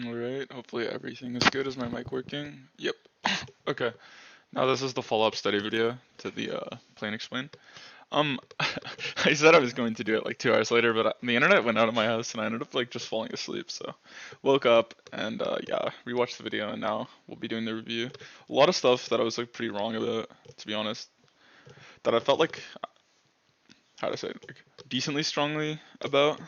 Alright, hopefully everything is good. Is my mic working? Yep. Okay, now this is the follow-up study video to the Plain Explain. Um, I said I was going to do it like 2 hours later, but the internet went out of my house and I ended up like just falling asleep. So, woke up and yeah, rewatched the video and now we'll be doing the review. A lot of stuff that I was like pretty wrong about, to be honest, that I felt like, how to say it, like decently strongly about.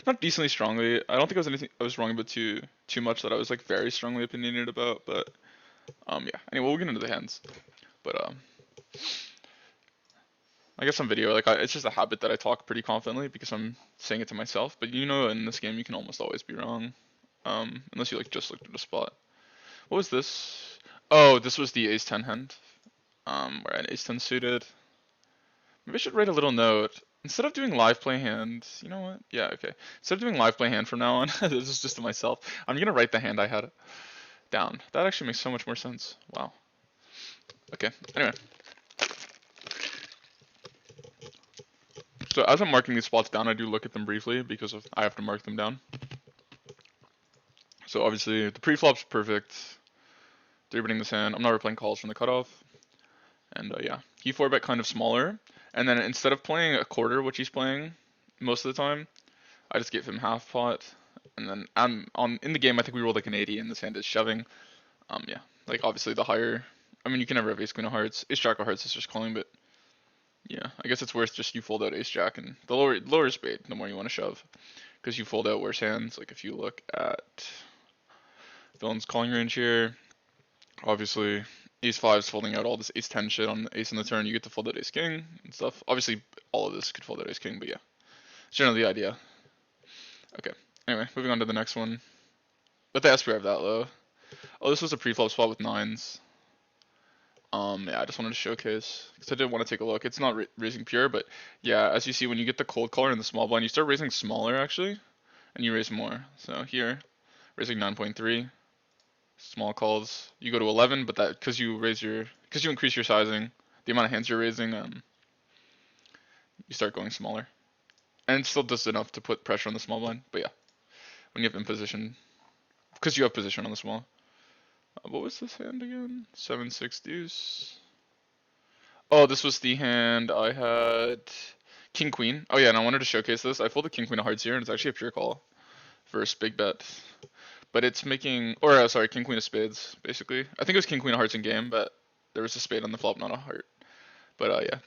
Not decently strongly. I don't think I was anything I was wrong about too much that I was like very strongly opinionated about, but yeah. Anyway, we'll get into the hands. But I guess on video, like it's just a habit that I talk pretty confidently because I'm saying it to myself. But you know, in this game, you can almost always be wrong, unless you like just looked at a spot. What was this? Oh, this was the Ace 10 hand, where I had Ace 10 suited. Maybe I should write a little note. Instead of doing live play hand, you know what? Yeah, okay. Instead of doing live play hand from now on, this is just to myself. I'm gonna write the hand I had down. That actually makes so much more sense. Wow. Okay. Anyway, so as I'm marking these spots down, I do look at them briefly because I have to mark them down. So obviously the pre-flop's perfect. 3-betting this hand. I'm not replaying calls from the cutoff. And yeah, he 4-bet kind of smaller. And then instead of playing a quarter, which he's playing most of the time, I just give him half pot. And then in the game, I think we rolled like an 80, and this hand is shoving. Yeah, like obviously the higher. I mean, you can never have ace queen of hearts. Ace jack of hearts is just calling, but yeah, I guess it's worth just you fold out ace jack, and the lower spade, the more you want to shove, because you fold out worse hands. Like if you look at villain's calling range here, obviously ace 5 is folding out all this ace 10 shit on the ace in the turn. You get to fold out ace king and stuff. Obviously, all of this could fold out ace king, but yeah, it's generally the idea. Okay. Anyway, moving on to the next one. But the SPR of that low. Oh, this was a pre-flop spot with nines. Yeah, I just wanted to showcase because I did want to take a look. It's not raising pure, but yeah, as you see, when you get the cold color in the small blind, you start raising smaller actually, and you raise more. So here, raising 9.3, small calls. You go to 11, but that because you increase your sizing, the amount of hands you're raising, you start going smaller, and it still does enough to put pressure on the small blind. But yeah, when you have imposition, because you have position on the small. What was this hand again? 7-6 deuce. Oh, this was the hand I had king queen. Oh yeah, and I wanted to showcase this. I folded king queen of hearts here, and it's actually a pure call versus big bet. But it's making, or sorry, king queen of spades, basically. I think it was king queen of hearts in game, but there was a spade on the flop, not a heart. But yeah.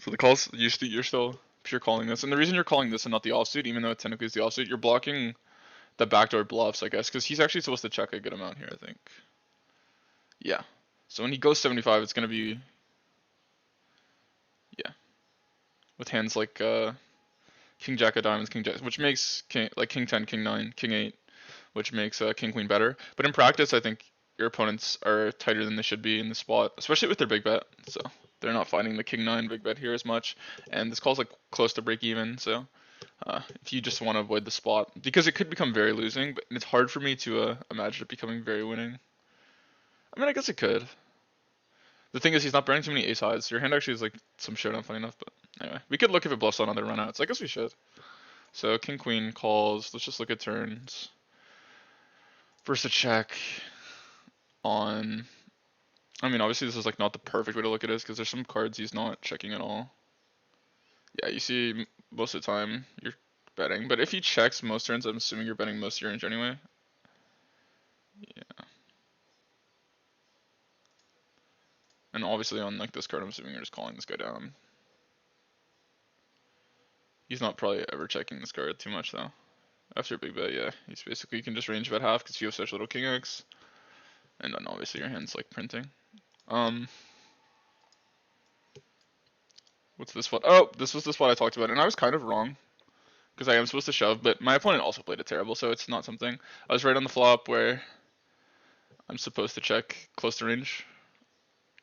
So the calls, you're still pure calling this, and the reason you're calling this and not the offsuit, even though it technically is the offsuit, you're blocking the backdoor bluffs, I guess, because he's actually supposed to check a good amount here, I think. Yeah. So when he goes 75, it's gonna be, yeah, with hands like king jack of diamonds, king jack, which makes like king 10, king 9, king 8, which makes king queen better. But in practice, I think your opponents are tighter than they should be in the spot, especially with their big bet. So they're not finding the king 9 big bet here as much, and this call's like close to break even. So if you just want to avoid the spot, because it could become very losing, but it's hard for me to imagine it becoming very winning. I mean, I guess it could. The thing is, he's not burning too many ace highs. Your hand actually is like some showdown, funny enough. But anyway, we could look if it bluffs on other runouts. I guess we should. So king queen calls. Let's just look at turns. First a check on. I mean, obviously this is like not the perfect way to look at this because there's some cards he's not checking at all. Yeah, you see most of the time you're betting, but if he checks most turns, I'm assuming you're betting most of your range anyway. Yeah. And obviously on like this card, I'm assuming you're just calling this guy down. He's not probably ever checking this card too much though. After a big bet, yeah, he's basically, you can just range bet half because you have such little king X, and then obviously your hand's like printing. What's this spot? Oh, this was the spot I talked about, and I was kind of wrong because I am supposed to shove, but my opponent also played it terrible, so it's not something. I was right on the flop where I'm supposed to check close to range.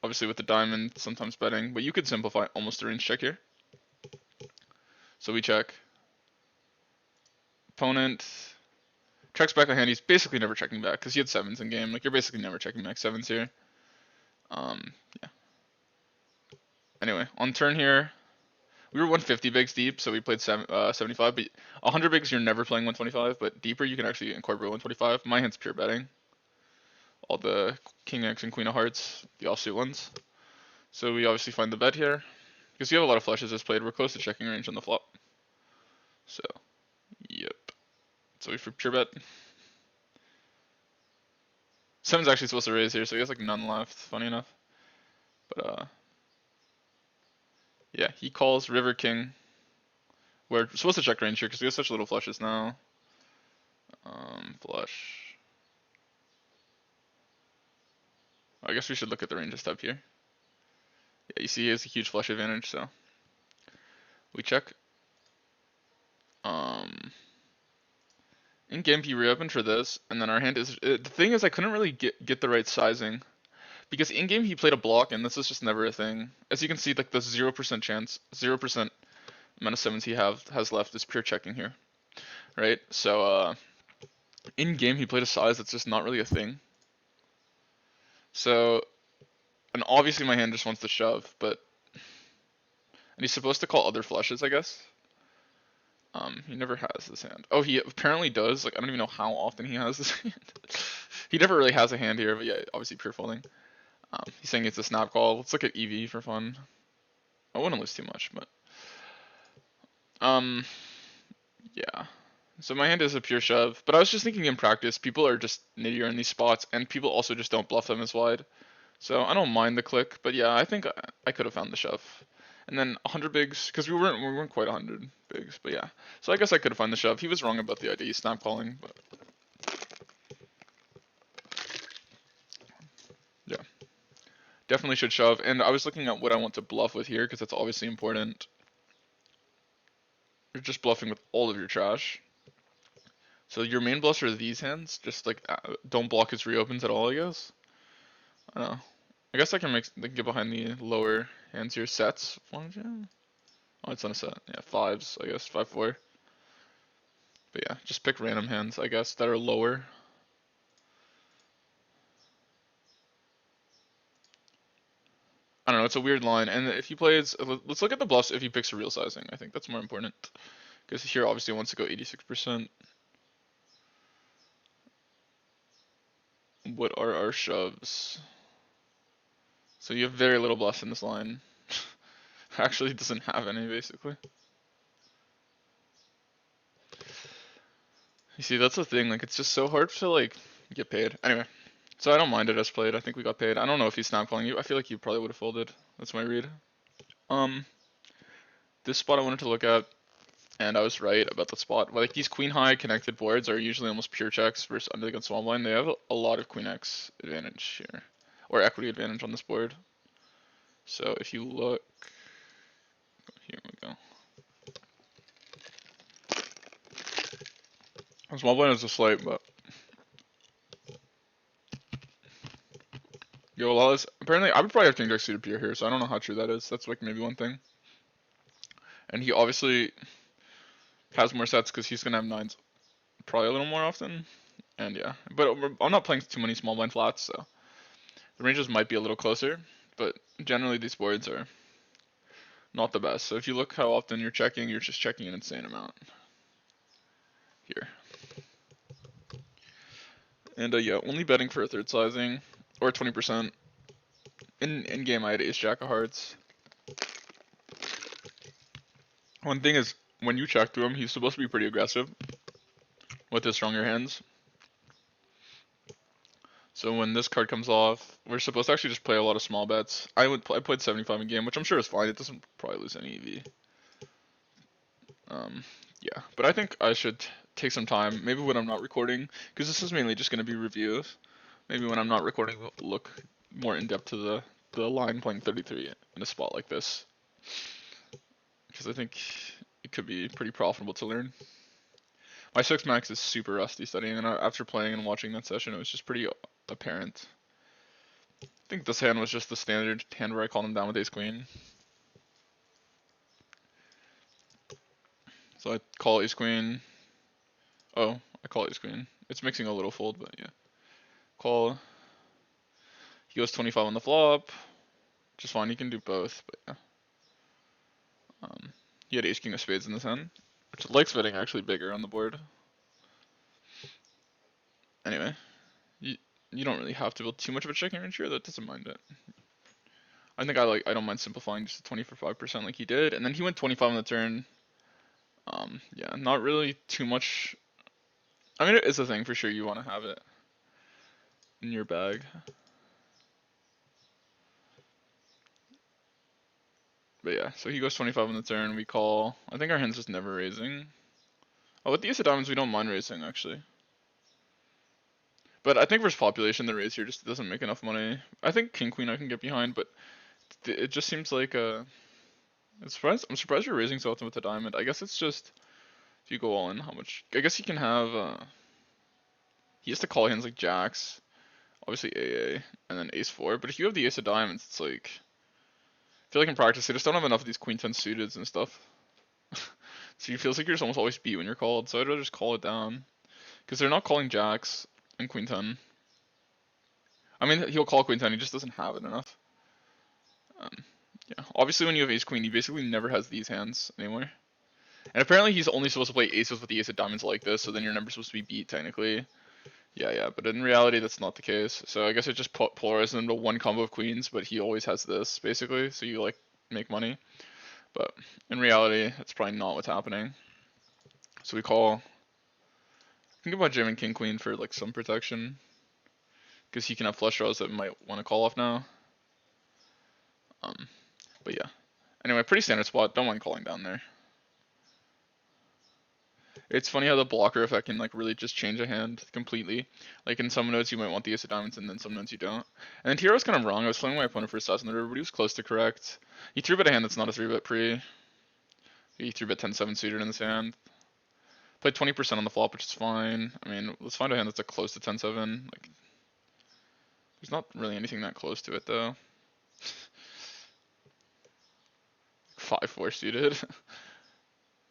Obviously with the diamond, sometimes betting, but you could simplify almost a range check here. So we check. Opponent checks back a hand. He's basically never checking back because he had sevens in game. Like you're basically never checking back sevens here. Yeah. Anyway, on turn here, We were 150 bigs deep, so we played 75. But 100 bigs, you're never playing 125. But deeper, you can actually incorporate 125. My hand's pure betting. All the king X and queen of hearts, the offsuit ones. So we obviously find the bet here because you have a lot of flushes as played. We're close to checking range on the flop. So, yep. So we for pure bet. Seven's actually supposed to raise here, so he has like none left. Funny enough. But yeah, he calls river king. We're supposed to check range here because we have such little flushes now. Flush. I guess we should look at the range step here. Yeah, you see he has a huge flush advantage, so we check. In game he reopened for this, and then our hand is. The thing is, I couldn't really get the right sizing because in game he played a block, and this is just never a thing. As you can see, like the 0% chance, 0% amount of sevens he has left is pure checking here, right? So in game he played a size that's just not really a thing. So, and obviously my hand just wants to shove, but and he's supposed to call other flushes, I guess. He never has this hand. Oh, he apparently does. Like, I don't even know how often he has this hand. He never really has a hand here, but yeah, obviously pure folding. He's saying it's a snap call. Let's look at EV for fun. I wouldn't lose too much, but yeah. So my hand is a pure shove, but I was just thinking in practice, people are just nittier in these spots, and people also just don't bluff them as wide. So I don't mind the click, but yeah, I think I could have found the shove. And then 100 bigs, because we weren't quite 100 bigs, but yeah. So I guess I could have found the shove. He was wrong about the idea, snap calling, but yeah. Definitely should shove, and I was looking at what I want to bluff with here, because that's obviously important. You're just bluffing with all of your trash. So your main bluffs are these hands, just like don't block his reopens at all, I guess. I don't know. I guess I can get behind the lower hands here. Sets. Oh, it's not a set. Yeah, fives, I guess. 5-4. But yeah, just pick random hands, I guess, that are lower. I don't know, it's a weird line. And if he plays, let's look at the bluffs if he picks a real sizing. I think that's more important. Because here obviously wants to go 86%. What are our shoves? So you have very little bluffs in this line. Actually doesn't have any, basically. You see, that's the thing, like, it's just so hard to, like, get paid. Anyway, so I don't mind it as played. I think we got paid. I don't know if he's snap calling you. I feel like you probably would have folded. That's my read. This spot I wanted to look at, and I was right about the spot. Like, these queen high connected boards are usually almost pure checks versus under the gun small blind. They have a lot of queen X advantage here, or equity advantage on this board. So if you look, here we go. Small blind is a slight, but yo, Lawless. Apparently, I would probably have king jack suited pure here, so I don't know how true that is. That's like maybe one thing. And he obviously has more sets because he's gonna have nines probably a little more often. And yeah, but I'm not playing too many small blind flats, so the ranges might be a little closer. But generally, these boards are not the best. So if you look how often you're checking, you're just checking an insane amount here. And yeah, only betting for a third sizing or 20%. In game, I had ace jack of hearts. One thing is, when you check through him, he's supposed to be pretty aggressive with his stronger hands. So when this card comes off, we're supposed to actually just play a lot of small bets. I played 75 in game, which I'm sure is fine. It doesn't probably lose any EV. Yeah, but I think I should take some time, maybe when I'm not recording, because this is mainly just going to be reviews. Maybe when I'm not recording, look more in depth to the line playing 33 in a spot like this, because I think it could be pretty profitable to learn. My 6 max is super rusty studying, and after playing and watching that session, it was just pretty apparent. I think this hand was just the standard hand where I called him down with ace queen. So I call ace queen. Oh, I call ace queen. It's mixing a little fold, but yeah. Call. He goes 25 on the flop. Just fine, you can do both, but yeah. He had ace king of spades in his hand, which likes betting actually bigger on the board. Anyway, you don't really have to build too much of a checking range here. That doesn't mind it. I think I don't mind simplifying just to 20 for 5% like he did, and then he went 25 on the turn. Yeah, not really too much. I mean, it is a thing for sure. You want to have it in your bag. But yeah, so he goes 25 on the turn. We call. I think our hand's just never raising. Oh, with the ace of diamonds, we don't mind raising actually. But I think versus population, the raise here just doesn't make enough money. I think king queen I can get behind, but it just seems like I'm surprised you're raising so often with the diamond. I guess it's just if you go all in, how much? I guess he can have. He has to call hands like jacks, obviously AA, and then ace four. But if you have the ace of diamonds, it's like I feel like in practice they just don't have enough of these queen 10 suiteds and stuff. So it feels like you're just almost always beat when you're called. So I'd rather just call it down because they're not calling jacks and queen 10. I mean, he'll call queen 10. He just doesn't have it enough. Yeah, obviously when you have ace queen, he basically never has these hands anymore. And apparently he's only supposed to play aces with the ace of diamonds like this, so then you're never supposed to be beat technically. Yeah, but in reality that's not the case. So I guess it just polarizes into one combo of queens, but he always has this basically, so you like make money. But in reality, that's probably not what's happening. So we call. Think about jamming king queen for like some protection, because he can have flush draws that might want to call off now. But yeah. Anyway, pretty standard spot. Don't mind calling down there. It's funny how the blocker effect can like really just change a hand completely. Like in some notes you might want the ace of diamonds and then some notes you don't. And then Tiro was kind of wrong. I was playing my opponent for size on the river, but he was close to correct. He 3-bet a hand that's not a 3-bet pre. He 3-bet 10-7 suited in this hand. Played 20% on the flop, which is fine. I mean, let's find a hand that's a close to 10-7. Like, there's not really anything that close to it though. 5-4 suited.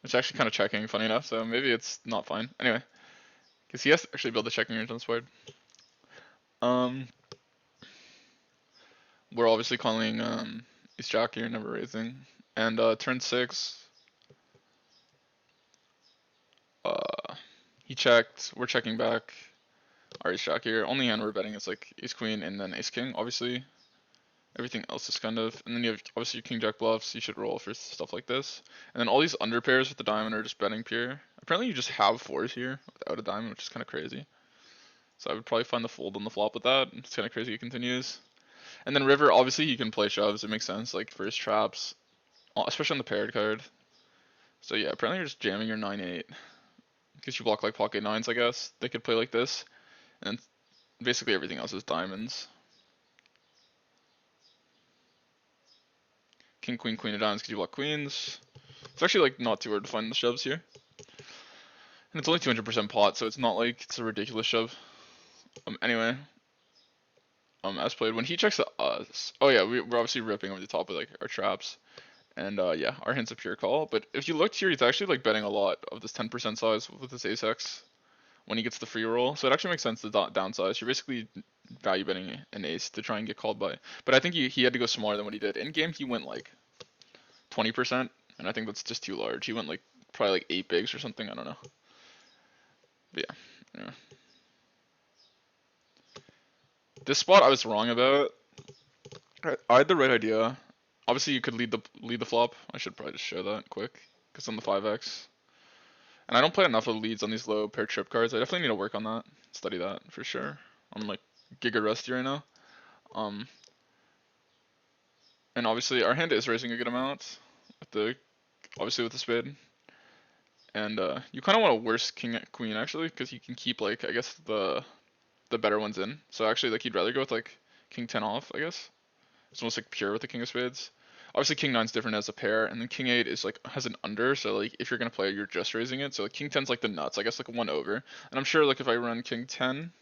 It's actually kind of checking, funny enough, so maybe it's not fine. Anyway, because he has to actually build the checking range on this board. We're obviously calling ace jack here, never raising. And turn 6, he checked, we're checking back. Our ace jack here. Only hand we're betting is like ace queen and then ace king, obviously. Everything else is kind of, and then you have obviously your king jack bluffs, you should roll for stuff like this. And then all these under pairs with the diamond are just betting pure. Apparently you just have fours here without a diamond, which is kind of crazy. So I would probably find the fold on the flop with that. It's kind of crazy it continues. And then river, obviously he can play shoves, it makes sense, like for his traps, especially on the paired card. So yeah, apparently you're just jamming your 9-8. Because you block like pocket nines, I guess. They could play like this. And basically everything else is diamonds. King, queen, queen of diamonds because you block queens. It's actually like not too hard to find the shoves here. And it's only 200% pot, so it's not like it's a ridiculous shove. Anyway. As played, when he checks the us, oh yeah, we're obviously ripping over the top of like our traps. And yeah, our hand's a pure call. But if you looked here, he's actually like betting a lot of this 10% size with this ace X when he gets the free roll. So it actually makes sense to downsize. You're basically value betting an ace to try and get called by. But I think he had to go smaller than what he did. In game, he went like 20%, and I think that's just too large. He went like probably like 8 bigs or something. I don't know. But yeah. This spot I was wrong about. I had the right idea. Obviously, you could lead the flop. I should probably just show that quick, because on the 5x. And I don't play enough of leads on these low pair trip cards. I definitely need to work on that, study that for sure. I'm like giga rusty right now. And obviously our hand is raising a good amount obviously with the spade. And you kind of want a worse king queen actually, because you can keep like I guess the better ones in. So actually like you'd rather go with like king 10 off, I guess. It's almost like pure with the king of spades. Obviously king 9's different as a pair, and then king 8 is like has an under, so like if you're gonna play you're just raising it. So like king 10's like the nuts, I guess like a 1 over. And I'm sure like if I run king 10,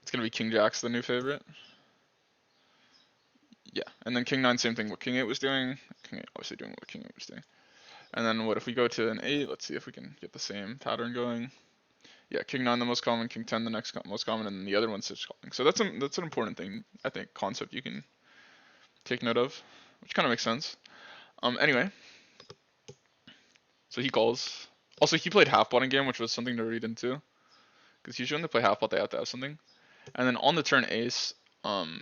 it's gonna be king jack's the new favorite. Yeah, and then king 9 same thing what king 8 was doing. King 8 obviously doing what king 8 was doing. And then what if we go to an 8, let's see if we can get the same pattern going. Yeah, king 9 the most common, king 10 the next most common, and then the other one's just calling. So that's an important thing, I think, concept you can take note of, which kind of makes sense. Anyway, So he calls. Also, he played half pot in game, which was something to read into. Because usually when they play half pot, they have to have something. And then on the turn ace, the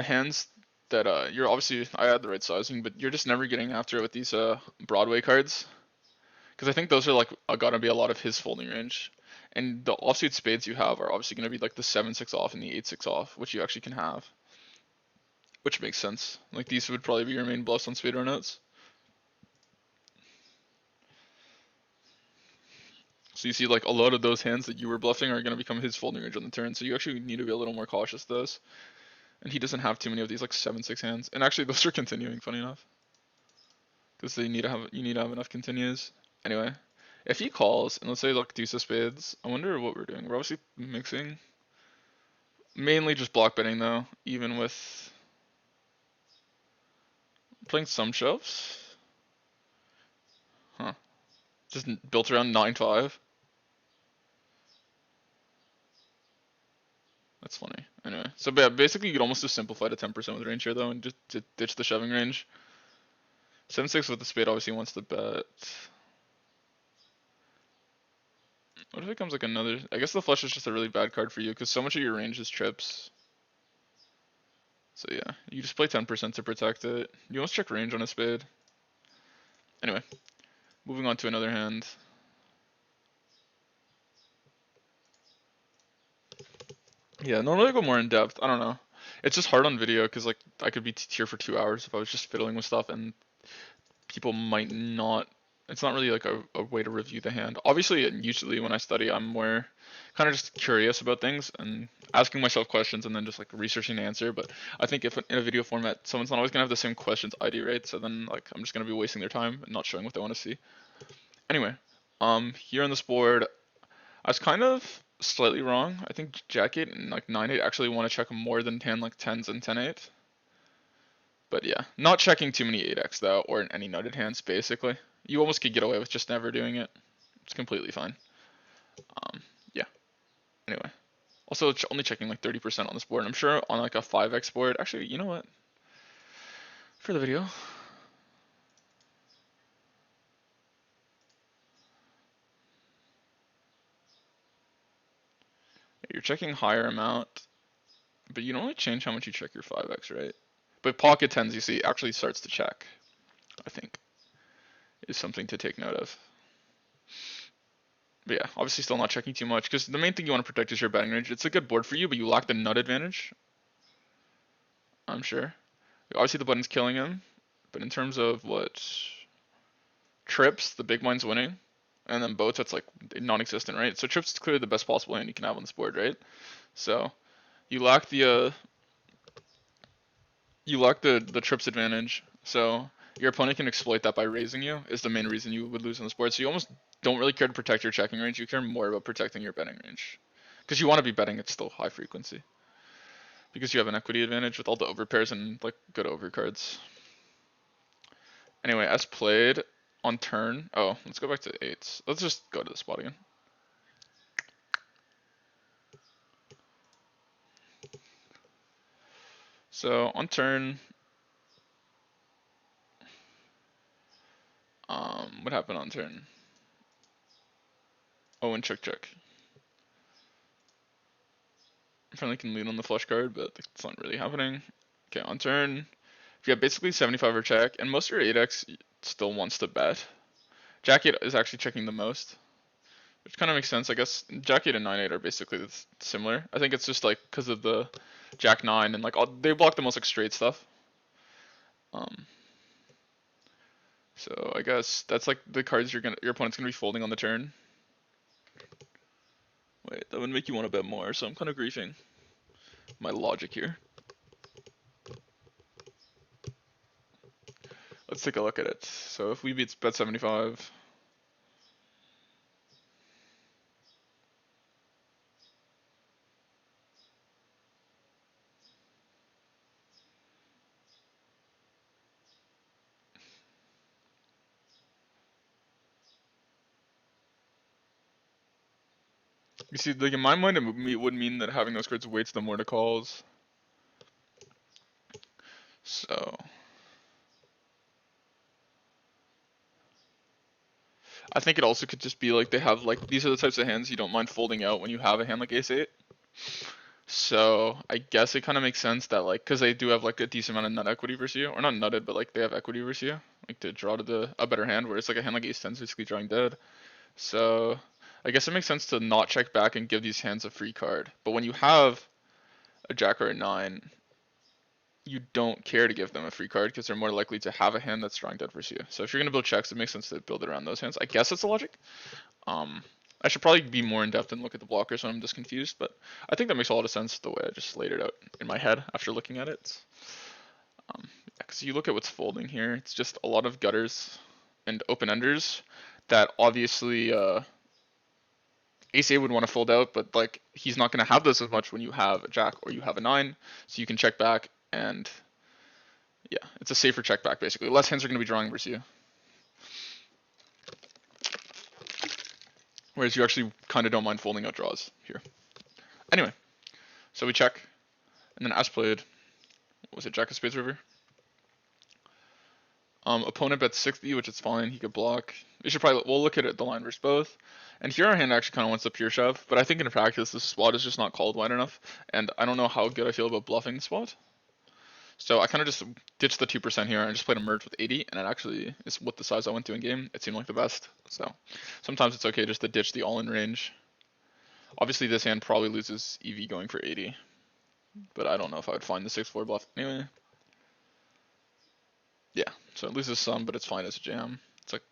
hands that you're obviously I had the right sizing, but you're just never getting after it with these Broadway cards. Because I think those are like gonna be a lot of his folding range. And the offsuit spades you have are obviously gonna be like the 7-6 off and the 8-6 off, which you actually can have. Which makes sense. Like these would probably be your main bluffs on spade runouts. So you see like a lot of those hands that you were bluffing are gonna become his folding range on the turn. So you actually need to be a little more cautious with those. And he doesn't have too many of these like 7-6 hands. And actually those are continuing, funny enough. Because they need to have you need to have enough continues. Anyway, if he calls and let's say like deuce of spades, I wonder what we're doing. We're obviously mixing. Mainly just block betting though, even with playing some shoves. Huh. Just built around 9-5. That's funny. Anyway, so yeah, basically you could almost just simplify to 10% with range here though and just ditch the shoving range. 7-6 with the spade obviously wants to bet. What if it comes like another? I guess the flush is just a really bad card for you because so much of your range is trips. So yeah, you just play 10% to protect it. You almost check range on a spade. Anyway, moving on to another hand. Yeah, normally I go more in depth. I don't know. It's just hard on video because like I could be here for 2 hours if I was just fiddling with stuff, and people might not. It's not really like a way to review the hand. Obviously, usually when I study, I'm more kind of just curious about things and asking myself questions and then just like researching the answer. But I think if in a video format, someone's not always gonna have the same questions I do, right? So then like I'm just gonna be wasting their time and not showing what they want to see. Anyway, here on this board, I was kind of slightly wrong. I think Jack 8 and like 9-8 actually want to check more than 10 like 10s and 10-8. But yeah, not checking too many 8x though, or any nutted hands basically. You almost could get away with just never doing it. It's completely fine. Yeah. Anyway, also only checking like 30% on this board. I'm sure on like a 5x board. Actually, you know what? For the video, you're checking higher amount, but you don't really change how much you check your 5x, right? But pocket tens you see actually starts to check. I think is something to take note of. But yeah, obviously still not checking too much because the main thing you want to protect is your betting range. It's a good board for you, but you lack the nut advantage. I'm sure. Obviously the button's killing him, but in terms of what trips, the big blind's winning, and then boats that's like non-existent, right? So trips is clearly the best possible hand you can have on this board, right? So you lack the trips advantage. So your opponent can exploit that by raising you is the main reason you would lose on this board. So you almost don't really care to protect your checking range. You care more about protecting your betting range because you want to be betting at still high frequency because you have an equity advantage with all the overpairs and like good overcards. Anyway, as played on turn. Oh, let's go back to eights. Let's just go to the spot again. So on turn, what happened on turn? Oh, and check. Friendly can lead on the flush card, but it's not really happening. Okay, on turn, if you have basically 75 or check, and most of your 8x still wants to bet. Jack 8 is actually checking the most, which kind of makes sense. I guess Jack 8 and 9-8 are basically similar. I think it's just like because of the Jack 9 and like they block the most like straight stuff. Um, so I guess that's like the cards your opponent's gonna be folding on the turn. Wait, that would make you want to bet more, so I'm kind of griefing my logic here. Let's take a look at it. So if we beat bet 75, you see, like in my mind, it would mean that having those cards weights them more to calls. So I think it also could just be like they have like these are the types of hands you don't mind folding out when you have a hand like ace eight. So I guess it kind of makes sense that like because they do have like a decent amount of nut equity versus you, or not nutted, but like they have equity versus you, like to draw to the a better hand. Where it's like a hand like ace 10 is basically drawing dead. So I guess it makes sense to not check back and give these hands a free card. But when you have a jack or a nine, you don't care to give them a free card because they're more likely to have a hand that's drawing dead versus you. So if you're gonna build checks, it makes sense to build it around those hands. I guess that's the logic. Um, I should probably be more in depth and look at the blockers when I'm just confused, but I think that makes a lot of sense the way I just laid it out in my head after looking at it. Because you look at what's folding here, it's just a lot of gutters and open enders that obviously ace-8 would want to fold out, but like he's not going to have this as much when you have a jack or you have a 9, so you can check back and yeah, it's a safer check back basically. Less hands are going to be drawing versus you. Whereas you actually kind of don't mind folding out draws here. Anyway, so we check, and then as played, what was it, Jack of Spades River? Opponent bets 60, which is fine, he could block. We'll look at it, the line versus both. And here our hand actually kind of wants a pure shove, but I think in practice this spot is just not called wide enough, and I don't know how good I feel about bluffing the spot. So I kind of just ditched the 2% here and just played a merge with 80, and it actually is what the size I went to in game. It seemed like the best. So sometimes it's okay just to ditch the all-in range. Obviously this hand probably loses EV going for 80, but I don't know if I would find the 6-4 bluff anyway. Yeah, so it loses some, but it's fine as a jam. It's like,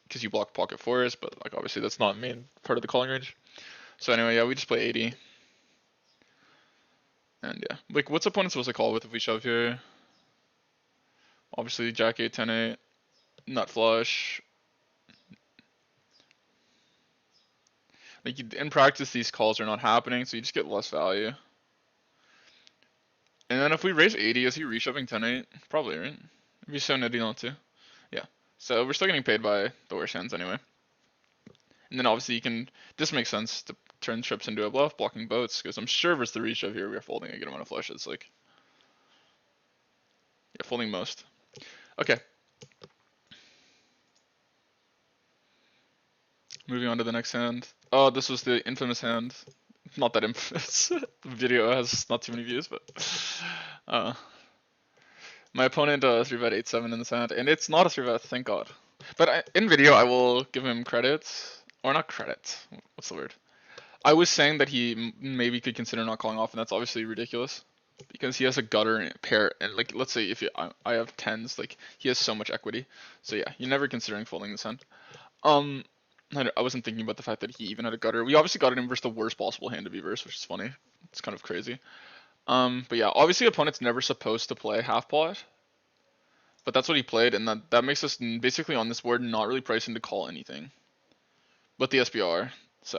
because you block pocket fours, but like obviously that's not main part of the calling range. So anyway, yeah, we just play 80. And yeah, like what's opponent supposed to call with if we shove here? Obviously jack 8, 10, 8, nut flush. Like in practice, these calls are not happening, so you just get less value. And then if we raise 80, is he reshoving 10, 8? Probably, right? It'd be so nutty not to. Yeah. So we're still getting paid by the worst hands anyway. And then obviously you can, this makes sense to turn trips into a bluff, blocking boats, because I'm sure versus the reshove here, we're folding a good amount of flushes. Like, yeah, folding most. Okay. Moving on to the next hand. Oh, this was the infamous hand. Not that infamous. The video has not too many views, but my opponent 3-bet 8-7 in this hand, and it's not a 3-bet, thank God. But in video, I will give him credit, or not credit. What's the word? I was saying that he maybe could consider not calling off, and that's obviously ridiculous because he has a gutter and a pair, and like let's say if I have tens, like he has so much equity. So yeah, you're never considering folding this hand. I wasn't thinking about the fact that he even had a gutter. We obviously got it in versus the worst possible hand to be verse, which is funny. It's kind of crazy. But yeah, obviously opponent's never supposed to play half pot, but that's what he played, and that makes us basically on this board not really pricing to call anything, but the SBR. So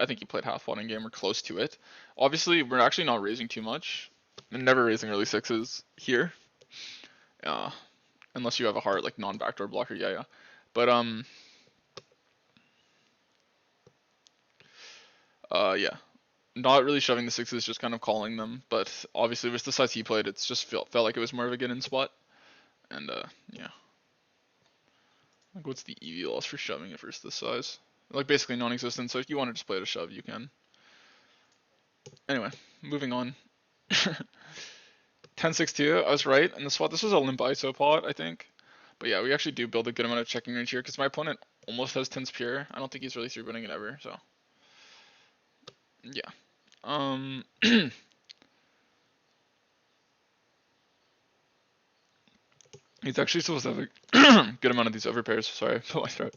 I think he played half pot in game or close to it. Obviously, we're actually not raising too much, and never raising early sixes here, unless you have a heart like non-backdoor blocker. Yeah. But yeah. Not really shoving the sixes, just kind of calling them. But obviously, with the size he played, it's just felt like it was more of a get in spot. And yeah. Like, what's the EV loss for shoving it versus this size? Like basically non-existent. So if you want to just play it a shove, you can. Anyway, moving on. 10-6-2, I was right in the spot. This was a limp ISO pot, I think. But yeah, we actually do build a good amount of checking range here because my opponent almost has 10s pure. I don't think he's really 3-betting it ever. So yeah. He's actually supposed to have a good amount of these overpairs. Sorry, put my throat.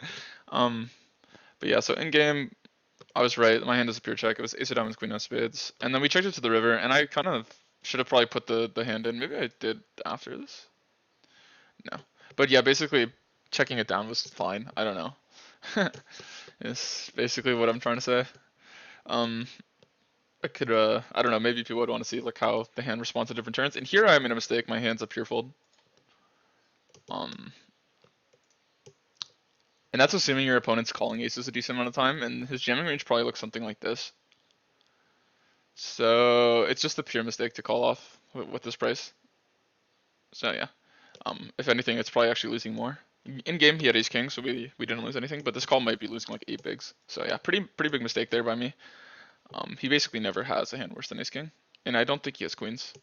But yeah, so in game, I was right. My hand is a pure check. It was ace of diamonds, queen of spades, and then we checked it to the river. And I kind of should have probably put the hand in. Maybe I did after this. No, but yeah, basically checking it down was fine. I don't know. It's basically what I'm trying to say. I could I don't know. Maybe people would want to see like how the hand responds to different turns. And here I made a mistake. My hand's a pure fold. And that's assuming your opponent's calling aces a decent amount of time, and his jamming range probably looks something like this. So it's just a pure mistake to call off with this price. So yeah, if anything, it's probably actually losing more. In game he had ace king, so we didn't lose anything. But this call might be losing like 8 bigs. So yeah, pretty big mistake there by me. He basically never has a hand worse than ace king, and I don't think he has queens.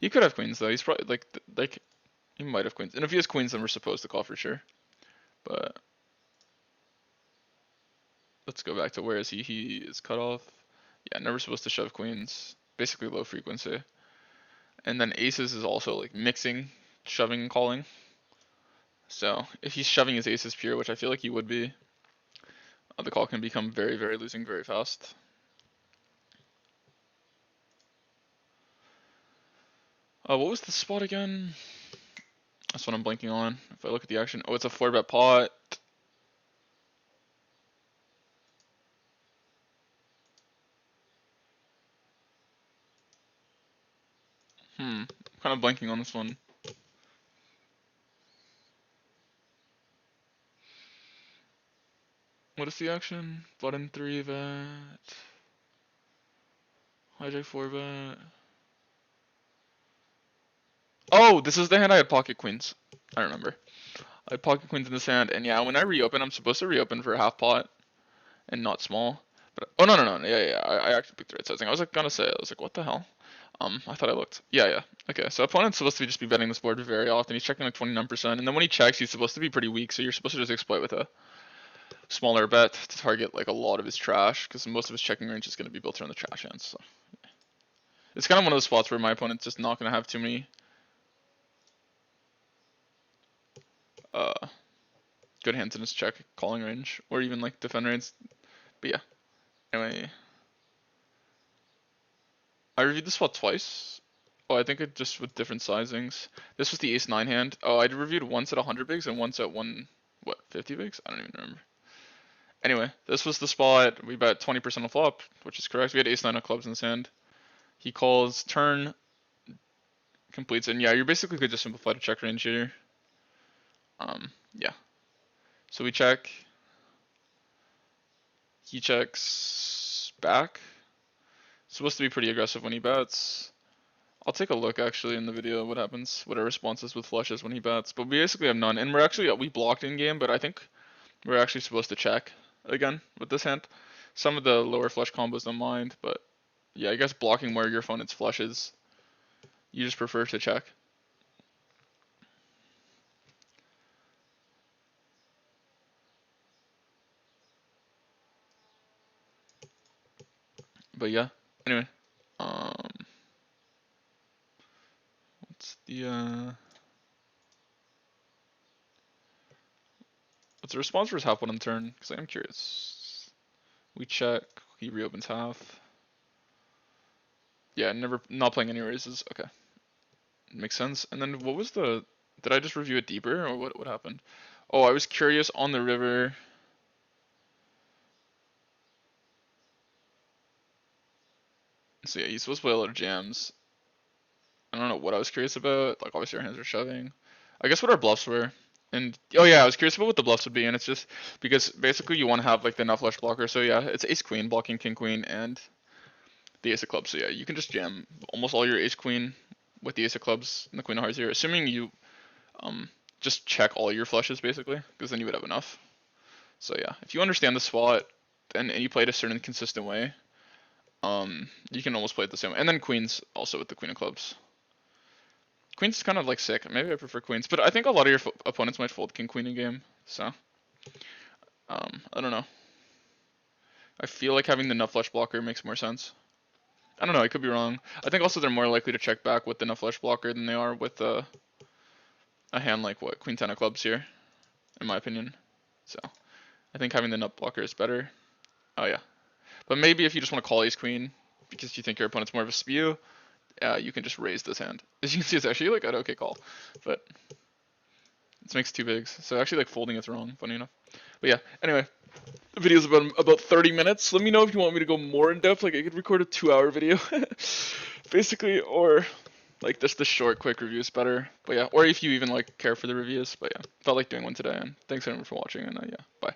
He could have queens though. He's probably like he might have queens, and if he has queens, then we're supposed to call for sure. But let's go back to where is he? He is cut off. Yeah, never supposed to shove queens. Basically low frequency. And then aces is also like mixing, shoving and calling. So if he's shoving his aces pure, which I feel like he would be, the call can become very losing very fast. What was the spot again? That's what I'm blanking on. If I look at the action, oh, it's a 4-bet pot. I'm kind of blanking on this one. What is the action? Button 3-bet. Hijack 4-bet. Oh, this is the hand I had pocket queens. I remember. I had pocket queens in this hand, and yeah, when I reopen, I'm supposed to reopen for a half pot and not small. But oh no, yeah, I actually picked the right sizing. I was like gonna say, I was like, what the hell? I thought I looked. Yeah. Okay, so opponent's supposed to just be betting this board very often. He's checking like 29%, and then when he checks, he's supposed to be pretty weak. So you're supposed to just exploit with a smaller bet to target like a lot of his trash, because most of his checking range is gonna be built around the trash hands. So it's kind of one of those spots where my opponent's just not gonna have too many good hands in his check calling range, or even like defend range. But yeah. Anyway, I reviewed this spot twice. Oh, I think it just with different sizings. This was the ace-9 hand. Oh, I reviewed once at 100 bigs and once at 50 bigs? I don't even remember. Anyway, this was the spot. We bet 20% on flop, which is correct. We had ace-9 of clubs in his hand. He calls turn, completes, and yeah, you're basically could just simplify the check range here. Yeah. So we check. He checks back. Supposed to be pretty aggressive when he bets. I'll take a look actually in the video what happens, what our response is with flushes when he bets. But we basically have none, and we blocked in game, but I think we're actually supposed to check again with this hand. Some of the lower flush combos don't mind, but yeah, I guess blocking more of your opponent's flushes, you just prefer to check. But yeah, anyway, what's the response for his half one on turn? Because I am curious. We check. He reopens half. Yeah, not playing any raises. Okay, makes sense. And then what was the? Did I just review it deeper, or what happened? Oh, I was curious on the river. So yeah, he's supposed to play a lot of jams. I don't know what I was curious about. Like obviously our hands are shoving. I guess what our bluffs were. And oh yeah, I was curious about what the bluffs would be, and it's just because basically you want to have like the enough flush blocker. So yeah, it's ace queen blocking king queen and the ace of clubs. So yeah, you can just jam almost all your ace queen with the ace of clubs and the queen of hearts here, assuming you just check all your flushes basically, because then you would have enough. So yeah, if you understand the spot and you play it a certain consistent way, you can almost play it the same way. And then queens also with the queen of clubs. Queen's kind of like sick. Maybe I prefer queens, but I think a lot of your opponents might fold king queen in game. So, I don't know. I feel like having the nut flush blocker makes more sense. I don't know. I could be wrong. I think also they're more likely to check back with the nut flush blocker than they are with a hand like what queen ten of clubs here, in my opinion. So, I think having the nut blocker is better. Oh yeah, but maybe if you just want to call ace queen because you think your opponent's more of a spew, you can just raise this hand. As you can see, it's actually like an okay call, but this makes 2 bigs. So actually like folding is wrong, funny enough. But yeah, anyway, the video's about 30 minutes. Let me know if you want me to go more in depth, like I could record a 2-hour video, basically, or like just the short, quick review is better. But yeah, or if you even like care for the reviews, but yeah, felt like doing one today, and thanks everyone for watching, and yeah, bye.